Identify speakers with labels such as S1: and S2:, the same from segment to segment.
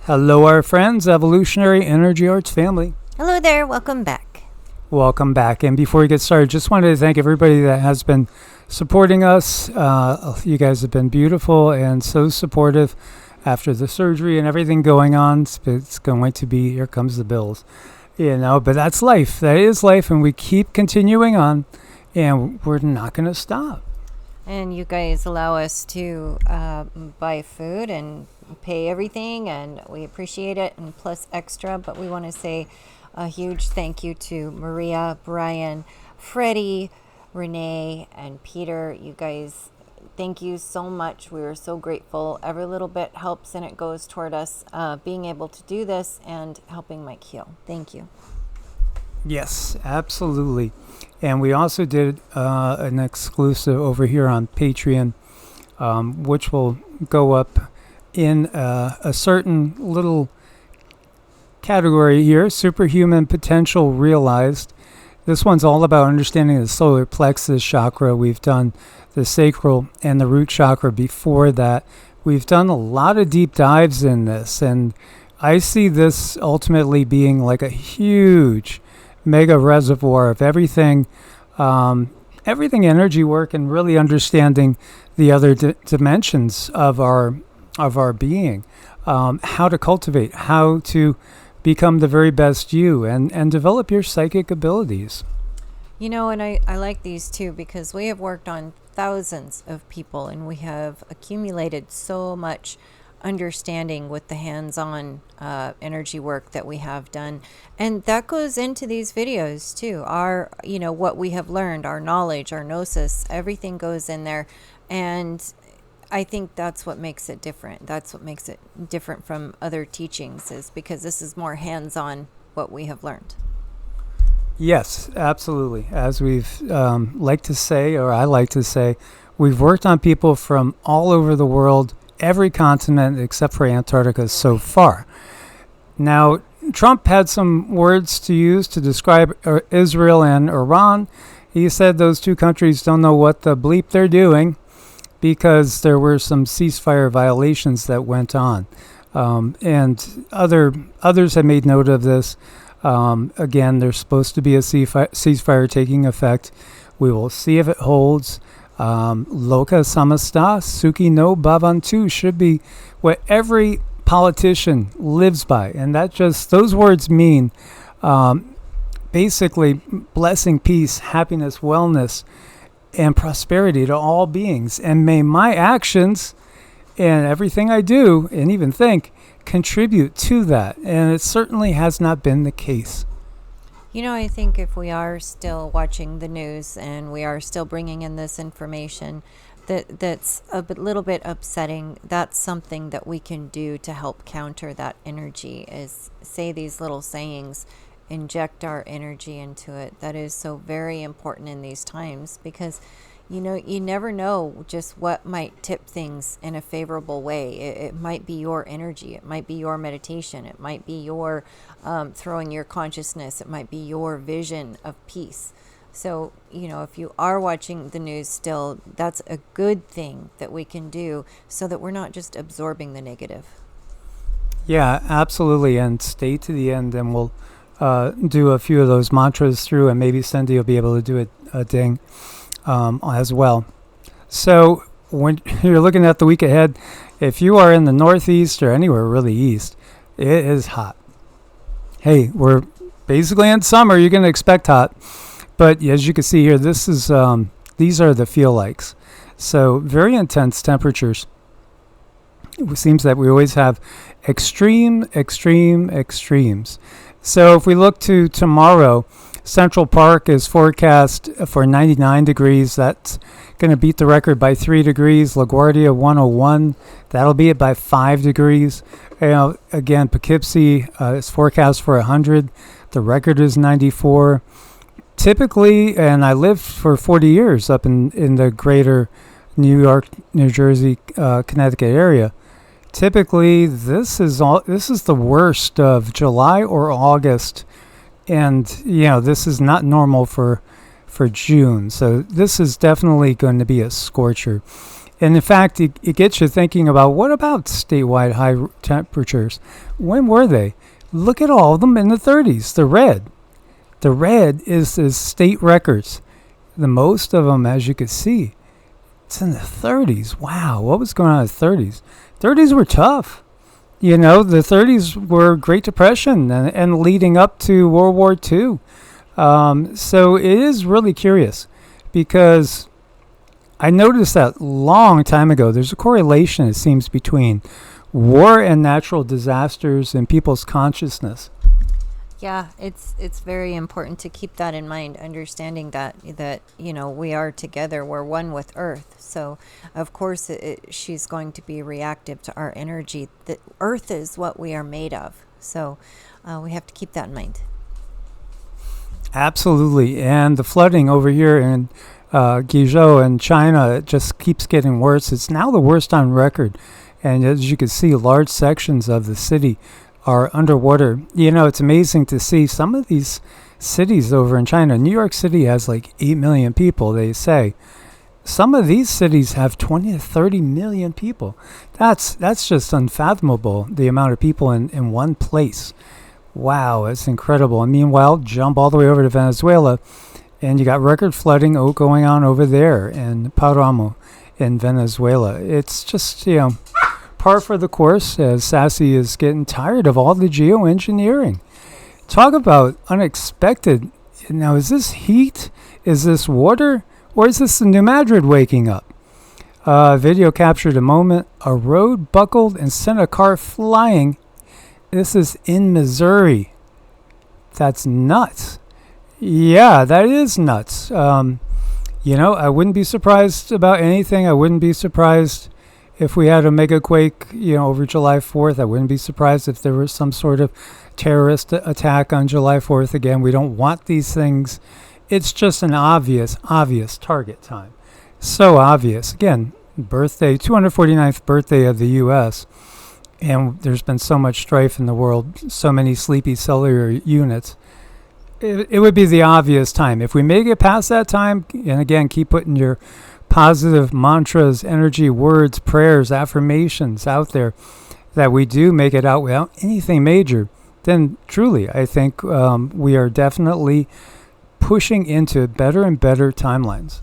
S1: Hello, our friends, Evolutionary Energy Arts family.
S2: Hello there, welcome back.
S1: Welcome back. And before we get started, just wanted to thank everybody that has been supporting us. You guys have been beautiful and so supportive after the surgery and everything going on. It's going to be, here comes the bills. But that's life. That is life, and we keep continuing on, and we're not going to stop.
S2: And you guys allow us to buy food and pay everything, and we appreciate it, and plus extra. But we want to say a huge thank you to Maria, Brian, Freddie, Renee, and Peter. You guys, thank you so much. We are so grateful. Every little bit helps, and it goes toward us being able to do this and helping Mike heal. Thank you.
S1: Yes, absolutely. And we also did an exclusive over here on Patreon, which will go up in a certain little category here, Superhuman Potential Realized. This one's all about understanding the solar plexus chakra. We've done the sacral and the root chakra before that. We've done a lot of deep dives in this, and I see this ultimately being like a huge mega reservoir of everything energy work, and really understanding the other dimensions of our being, how to cultivate, how to become the very best you, and develop your psychic abilities.
S2: And I like these too, because we have worked on thousands of people, and we have accumulated so much understanding with the hands-on energy work that we have done, and that goes into these videos too. Our what we have learned, our knowledge, our gnosis, everything goes in there, and I think that's what makes it different. That's what makes it different from other teachings, is because this is more hands-on what we have learned.
S1: Yes, absolutely. As we've I like to say, we've worked on people from all over the world, every continent except for Antarctica so far. Now, Trump had some words to use to describe Israel and Iran. He said those two countries don't know what the bleep they're doing, because there were some ceasefire violations that went on. And others have made note of this. Again, there's supposed to be a ceasefire taking effect. We will see if it holds. Loka samasta suki no bhavantu should be what every politician lives by, and those words mean basically blessing, peace, happiness, wellness, and prosperity to all beings. And may my actions and everything I do and even think contribute to that. And it certainly has not been the case.
S2: I think if we are still watching the news and we are still bringing in this information that's a little bit upsetting, that's something that we can do to help counter that energy, is say these little sayings, inject our energy into it. That is so very important in these times, because you never know just what might tip things in a favorable way. It might be your energy, it might be your meditation, it might be your throwing your consciousness, it might be your vision of peace. So if you are watching the news still, that's a good thing that we can do, so that we're not just absorbing the negative.
S1: Yeah, absolutely. And stay to the end, and we'll do a few of those mantras through, and maybe Cindy will be able to do a ding as well. So when you're looking at the week ahead, if you are in the Northeast or anywhere really east, it is hot. Hey, we're basically in summer. You're going to expect hot. But as you can see here, these are the feel likes. So very intense temperatures. It seems that we always have extremes. So if we look to tomorrow, Central Park is forecast for 99 degrees. That's going to beat the record by 3 degrees. LaGuardia 101, that'll be it by 5 degrees. Again, Poughkeepsie is forecast for 100. The record is 94. Typically, and I lived for 40 years up in the greater New York, New Jersey, Connecticut area. Typically, this is the worst of July or August, and this is not normal for June. So this is definitely going to be a scorcher. And in fact, it gets you thinking about, what about statewide high temperatures? When were they? Look at all of them in the 30s. The red. The red is state records. The most of them, as you can see, it's in the 30s. Wow, what was going on in the 30s? 30s were tough. You know, the 30s were Great Depression and leading up to World War II. So it is really curious, because I noticed that long time ago, there's a correlation, it seems, between war and natural disasters and people's consciousness.
S2: Yeah, it's very important to keep that in mind, understanding that we are together, we're one with Earth. So of course she's going to be reactive to our energy. The Earth is what we are made of. So we have to keep that in mind.
S1: Absolutely. And the flooding over here in Guizhou in China, it just keeps getting worse. It's now the worst on record. And as you can see, large sections of the city are underwater. You know, it's amazing to see some of these cities over in China. New York City has like 8 million people, they say. Some of these cities have 20 to 30 million people. That's just unfathomable, the amount of people in one place. Wow, it's incredible. And meanwhile, jump all the way over to Venezuela, and you got record flooding going on over there in Paramo in Venezuela. It's just, par for the course, as Sassy is getting tired of all the geoengineering. Talk about unexpected. Now, is this heat? Is this water? Or is this the New Madrid waking up? Video captured a moment. A road buckled and sent a car flying. This is in Missouri. That's nuts. Yeah, that is nuts. I wouldn't be surprised about anything. I wouldn't be surprised if we had a mega quake, over July 4th. I wouldn't be surprised if there was some sort of terrorist attack on July 4th. Again, we don't want these things. It's just an obvious target time. So obvious. Again, 249th birthday of the U.S., and there's been so much strife in the world, so many sleepy cellular units. It would be the obvious time. If we make it past that time, and again, keep putting your positive mantras, energy, words, prayers, affirmations out there, that we do make it out without anything major, then truly, I think we are definitely pushing into better and better timelines.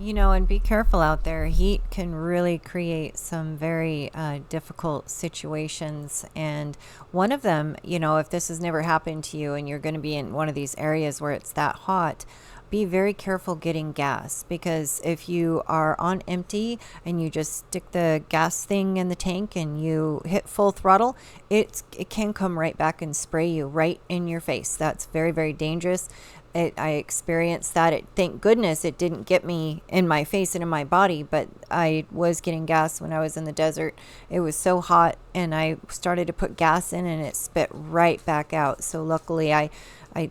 S2: And be careful out there. Heat can really create some very difficult situations. And one of them, if this has never happened to you and you're going to be in one of these areas where it's that hot, be very careful getting gas, because if you are on empty and you just stick the gas thing in the tank and you hit full throttle, it can come right back and spray you right in your face. That's very, very dangerous. I experienced that. Thank goodness it didn't get me in my face and in my body, but I was getting gas when I was in the desert. It was so hot, and I started to put gas in and it spit right back out. So luckily I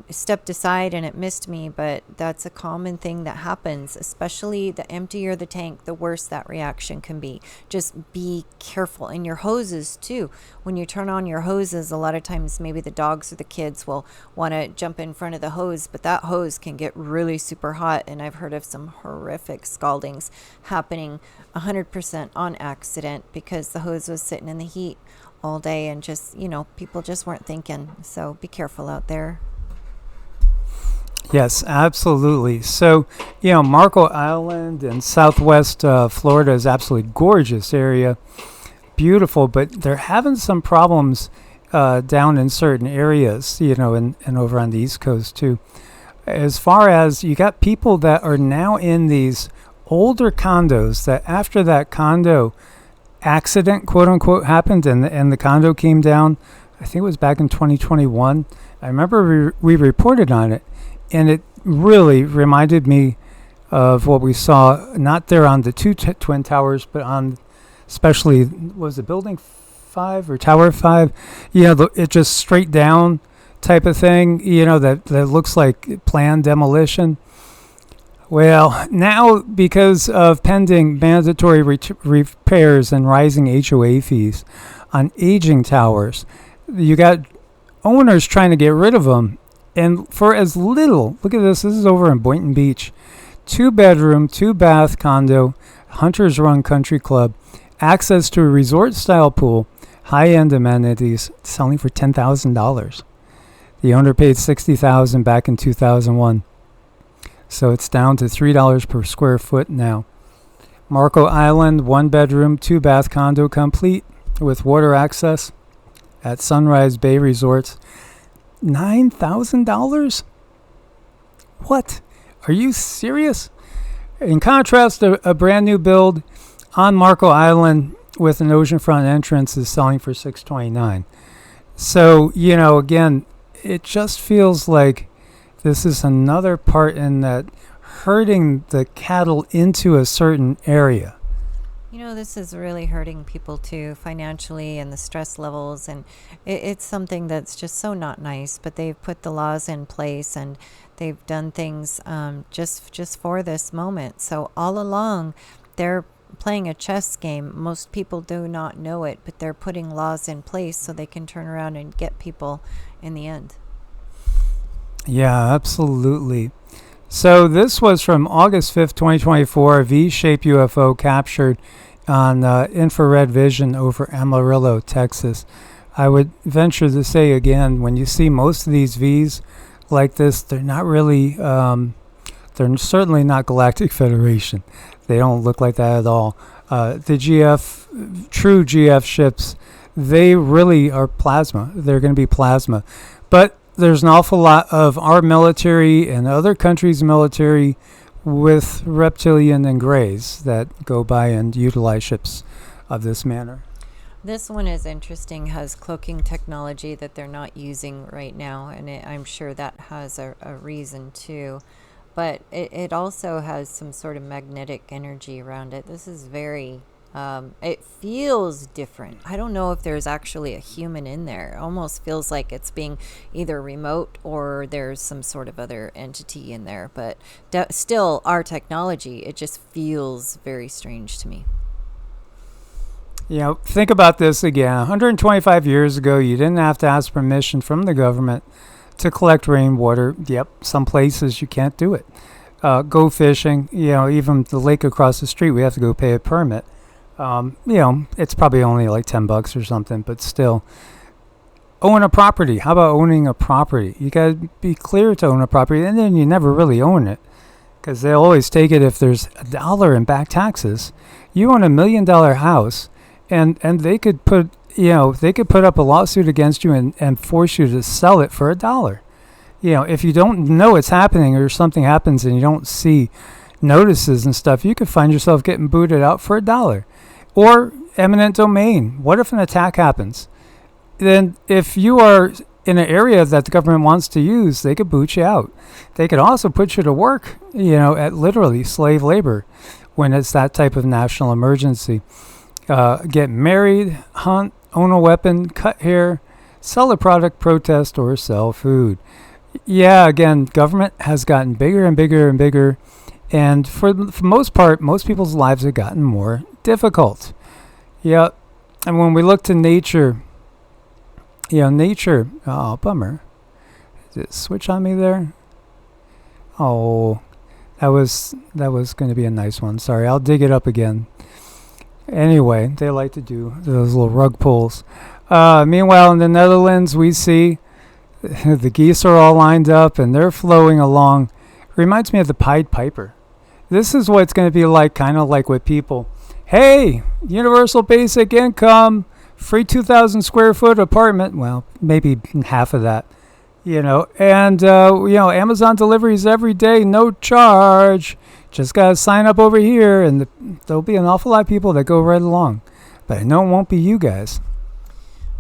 S2: stepped aside and it missed me, but that's a common thing that happens, especially the emptier the tank, the worse that reaction can be. Just be careful. And your hoses too. When you turn on your hoses, a lot of times maybe the dogs or the kids will want to jump in front of the hose, but that hose can get really super hot. And I've heard of some horrific scaldings happening 100% on accident because the hose was sitting in the heat all day and just, people just weren't thinking. So be careful out there.
S1: Yes, absolutely. So, Marco Island in southwest Florida is absolutely gorgeous area. Beautiful, but they're having some problems down in certain areas, and over on the East Coast too. As far as you got people that are now in these older condos that after that condo accident, quote unquote, happened and the condo came down, I think it was back in 2021. I remember we reported on it. And it really reminded me of what we saw, not there on the two Twin Towers, but on especially, was it Building 5 or Tower 5? It just straight down type of thing, that looks like planned demolition. Well, now because of pending mandatory repairs and rising HOA fees on aging towers, you got owners trying to get rid of them. And for as little, look at this is over in Boynton Beach, 2-bedroom, 2-bath condo. Hunters Run Country Club, access to a resort-style pool, high-end amenities, selling for $10,000. The owner paid $60,000 back in 2001. So it's down to $3 per square foot now. Marco Island, 1-bedroom, 2-bath condo complete with water access at Sunrise Bay Resorts. $9,000? What? Are you serious? In contrast, a brand new build on Marco Island with an oceanfront entrance is selling for $629. So, again, it just feels like this is another part in that herding the cattle into a certain area.
S2: This is really hurting people too, financially, and the stress levels, and it's something that's just so not nice. But they've put the laws in place, and they've done things just for this moment. So all along, they're playing a chess game. Most people do not know it, but they're putting laws in place so they can turn around and get people in the end.
S1: Yeah, absolutely. So this was from August 5th, 2024, a V-shaped UFO captured on infrared vision over Amarillo, Texas. I would venture to say again, when you see most of these Vs like this, they're not really, they're certainly not Galactic Federation. They don't look like that at all. True GF ships, they really are plasma. They're going to be plasma. But there's an awful lot of our military and other countries' military with reptilian and grays that go by and utilize ships of this manner.
S2: This one is interesting, has cloaking technology that they're not using right now, and I'm sure that has a reason too. But it also has some sort of magnetic energy around it. This is very, it feels different. I don't know if there's actually a human in there. It almost feels like it's being either remote or there's some sort of other entity in there. But still, our technology, it just feels very strange to me.
S1: Think about this again. 125 years ago, you didn't have to ask permission from the government to collect rainwater. Yep, some places you can't do it. Go fishing, even the lake across the street, we have to go pay a permit. It's probably only like $10 or something, but still. Own a property. How about owning a property? You got to be clear to own a property, and then you never really own it, because they'll always take it if there's $1 in back taxes. You own $1 million house, and they could put up a lawsuit against you and force you to sell it for $1. If you don't know it's happening or something happens and you don't see notices and stuff, you could find yourself getting booted out for $1. Or eminent domain. What if an attack happens? Then if you are in an area that the government wants to use, they could boot you out. They could also put you to work, at literally slave labor when it's that type of national emergency. Get married, hunt, own a weapon, cut hair, sell a product, protest, or sell food. Yeah, again, government has gotten bigger and bigger and bigger. And for the most part, most people's lives have gotten more difficult. Yeah, and when we look to nature, nature, oh, bummer. Did it switch on me there? Oh, that was going to be a nice one. Sorry, I'll dig it up again. Anyway, they like to do those little rug pulls. Meanwhile, in the Netherlands, we see the geese are all lined up and they're flowing along. Reminds me of the Pied Piper. This is what it's going to be like, kind of like with people. Hey, universal basic income, free 2,000 square foot apartment. Well, maybe half of that, and, Amazon deliveries every day, no charge. Just got to sign up over here, and there'll be an awful lot of people that go right along. But I know it won't be you guys.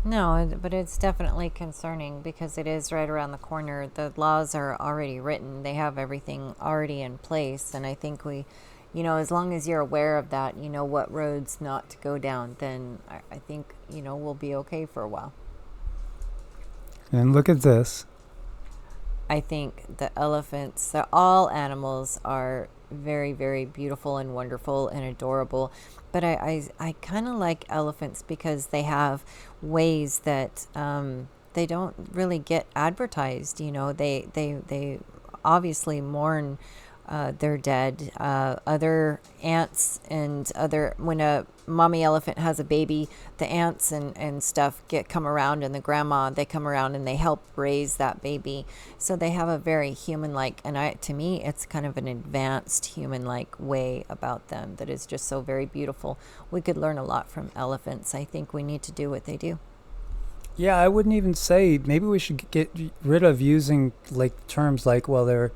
S2: No, but it's definitely concerning because it is right around the corner. The laws are already written. They have everything already in place. And I think as long as you're aware of that, what roads not to go down, then I think, we'll be okay for a while.
S1: And look at this.
S2: I think the elephants, all animals are very, very beautiful and wonderful and adorable. But I kind of like elephants because they have ways that they don't really get advertised. They obviously mourn they're dead. Other ants and when a mommy elephant has a baby, the ants and stuff come around, and they come around and they help raise that baby. So they have a very human-like, and to me, it's kind of an advanced human-like way about them that is just so very beautiful. We could learn a lot from elephants. I think we need to do what they do.
S1: Yeah, I wouldn't even say, maybe we should get rid of using like terms like, well, they're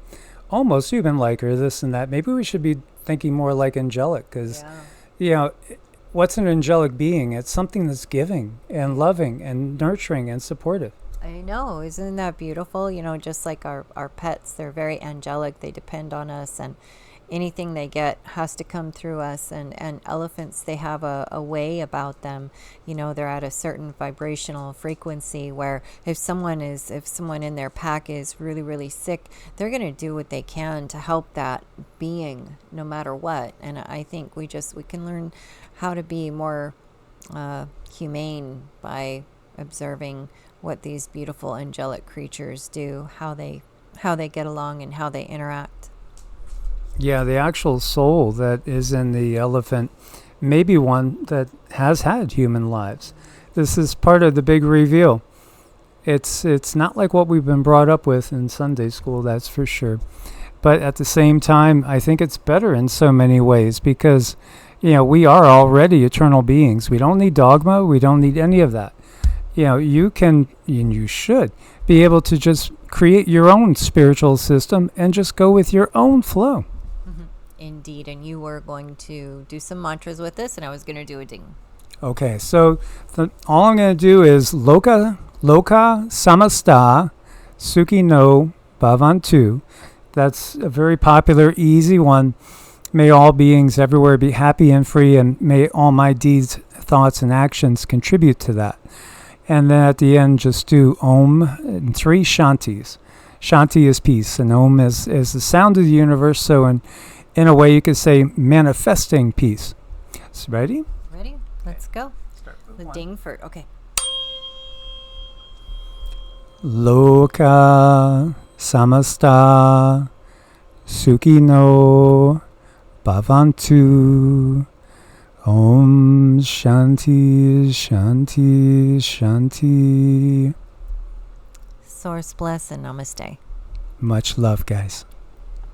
S1: almost human-like or this and that. Maybe we should be thinking more like angelic, because, what's an angelic being? It's something that's giving and loving and nurturing and supportive.
S2: I know. Isn't that beautiful? Just like our pets, they're very angelic. They depend on us, and anything they get has to come through us. And elephants, they have a way about them. They're at a certain vibrational frequency where if someone in their pack is really, really sick, they're going to do what they can to help that being no matter what. And I think we can learn how to be more humane by observing what these beautiful angelic creatures do, how they get along and how they interact.
S1: Yeah, the actual soul that is in the elephant may be one that has had human lives. This is part of the big reveal. It's not like what we've been brought up with in Sunday school, that's for sure. But at the same time, I think it's better in so many ways, because we are already eternal beings. We don't need dogma. We don't need any of that. You can, and you should, be able to just create your own spiritual system and just go with your own flow.
S2: Indeed, and you were going to do some mantras with this, and I was going to do a ding.
S1: Okay, so all I'm going to do is Loka Samasta Sukhi no Bhavantu. That's a very popular, easy one. May all beings everywhere be happy and free, and may all my deeds, thoughts, and actions contribute to that. And then at the end, just do Om and 3 Shantis. Shanti is peace, and Om is the sound of the universe. So in a way, you could say manifesting peace. So ready?
S2: Ready? Let's go.
S1: Start with
S2: the
S1: one.
S2: ding first. Okay.
S1: Loka Samasta Sukhi no Bhavantu. Om Shanti Shanti Shanti.
S2: Source bless and namaste.
S1: Much love, guys.